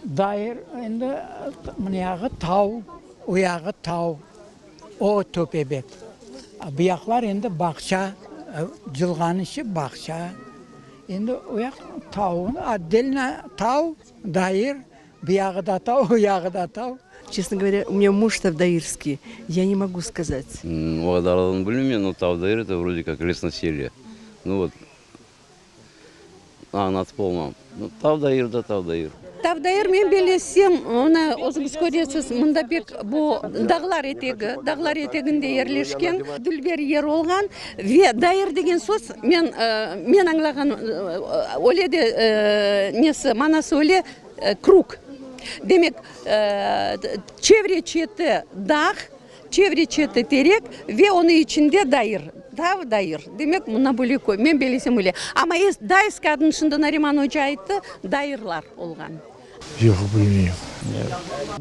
Дайыр енді мынаяғы тау, ұяғы тау, о төпебек. Бұяқлар енді бақша, жылған іші бақша. Енді ұяқ тау, отдельно тау, дайыр, бұяғы да тау, ұяғы да тау. Честно говоря, у меня муж тавдаирский, я не могу сказать. Угадаладан білмеймін, но Тавдаир это вроде как лесноселье. Ну вот, над полном. Ну, Тавдаир да Тавдаир. Тавдаир мен белесем, оны өзіңіз көресіз, мұнда бек бұл дағлар етегінде ерлешкен, дүлбер ер олған. Дайыр деген сөз, мен аңлаған оледе несі, манасы оле круг. Демек, чевре четі дақ, чевре четі терек, ве оны içinde дайыр. Тавдаир. Демек, мұна бөлек кой. Мен белесем өле. Ама дайыз кәдін шынды Нариман Hoca айтты, дайырлар олған. Yok, bilmiyorum.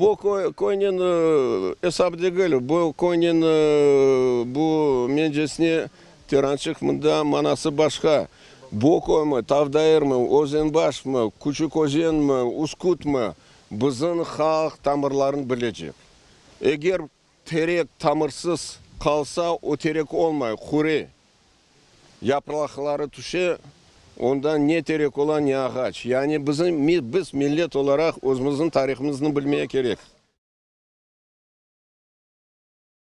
Bu koyun hesap değil. Bu koyun bu mencesine tirançık mında manası başka. Bu koy mu, Tavdair mı, Ozenbaş mı, Küçük Ozen mi, Uskut mı? Bizim halk tamirlerini bilecek. Eğer terek tamırsız kalsa o terek olmay, kure. Yaprakları tuşe, ondan ne terek olan ne ağaç. Yani biz millet olarak özümüzün tarihimizini bilmeye gerek.